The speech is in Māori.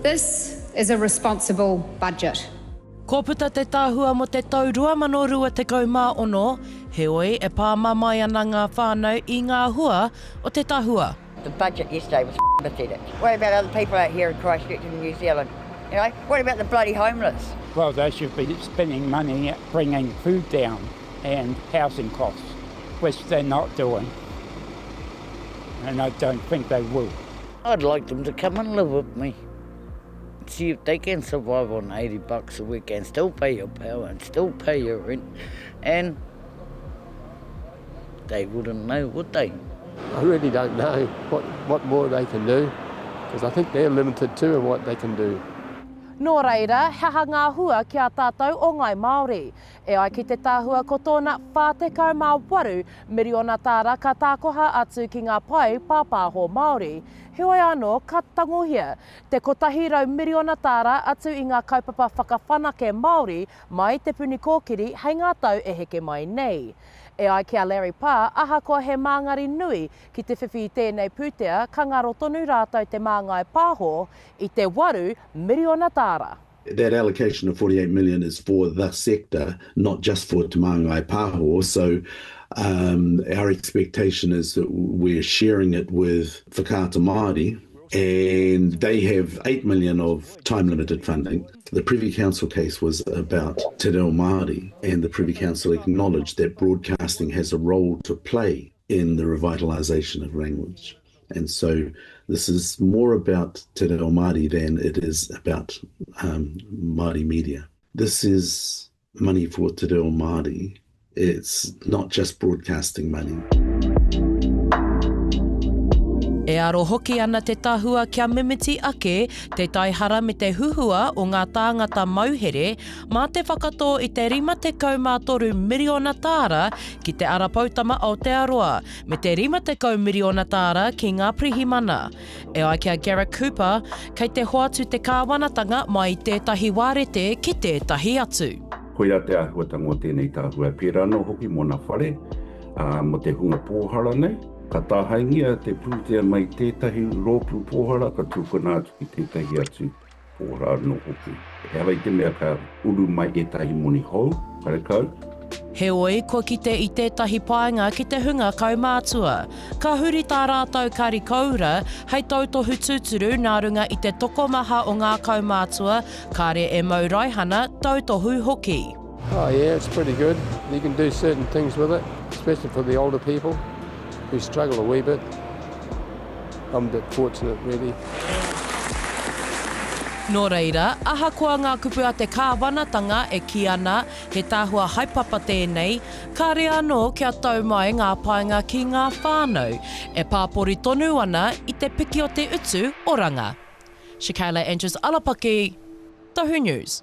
This is a responsible budget. Ko puta te tahua mo te tau 2020, heoi e pāma mai ana ngā whānau I ngā hua o te tahua. The budget yesterday was pathetic. What about other people out here in Christchurch and New Zealand? You know, what about the bloody homeless? Well, they should be spending money bringing food down and housing costs, which they're not doing. And I don't think they will. I'd like them to come and live with me. See if they can survive on $80 a week and still pay your power and still pay your rent. And they wouldn't know, would they? I really don't know what more they can do, because I think they're limited too in what they can do. Nō reira, heha ngā hua ki a tātou o ngai Māori. E ai ki te tahua ko tōna 48 miriona tāra ka tākoha atu ki ngā pai pāpāho Māori. Heoi anō ka tangohia te 100 miriona tāra atu I ngā kaupapa whakawhanake Māori mai te puni kōkiri hei ngā tau e heke mai nei. E ai ki a Larry Pā, Ahakoa he māngari nui ki te whiwhi tēnei pūtea ka ngaro tonu rātou te māngai pāho I te 8 miriona tāra. That allocation of 48 million is for the sector, not just for Te Māngai Pāho. So our expectation is that we're sharing it with whakaaro Māori, and they have 8 million of time-limited funding. The Privy Council case was about Te Reo Māori, and the Privy Council acknowledged that broadcasting has a role to play in the revitalisation of language. And so this is more about Te Reo Māori than it is about Māori media. This is money for Te Reo Māori. It's not just broadcasting money. E aro hoki ana te tahua kia mimiti ake te taihara me te huhua o ngā tāngata mauhere mā te whakatō I te 53 miriona tāra ki te arapautama Aotearoa me te 50 miriona tāra ki ngā prihimana. E ai kia Garrett Cooper kei te hoatu te kāwanatanga mai tētahi wārete ki tētahi atu. Koia te ahuatanga o tēnei tahua pērā no hoki mōna whare mo te hunga pōhara nei. Ka tāhaingia te pūtea mai tētahi rōpū pōhara ka tūkana atu ki tētahi atu pōhara no hoki. E hawa I te mea ka uru mai ētahi moni hou, karekau. Heoi, ko kite I tētahi paenga ki te hunga kaumātua. Ka huri tā rātou kari kaura, hei tautohu tūturu nā runga I te tokomaha o ngā kaumātua, kāre e mauraihana tautohu hoki. Oh yeah, it's pretty good. You can do certain things with it, especially for the older people who struggle a wee bit. I'm a bit fortunate, really. Nō reira, ahakoa ngā kupu a te kāwanatanga e ki ana he tahua haepapa tēnei, kāre anō kia tau mai ngā paenga ki ngā whānau, e pāpori tonu ana I te piki o te utu oranga. Shakayla Andrews-Alapaki, Tahu News.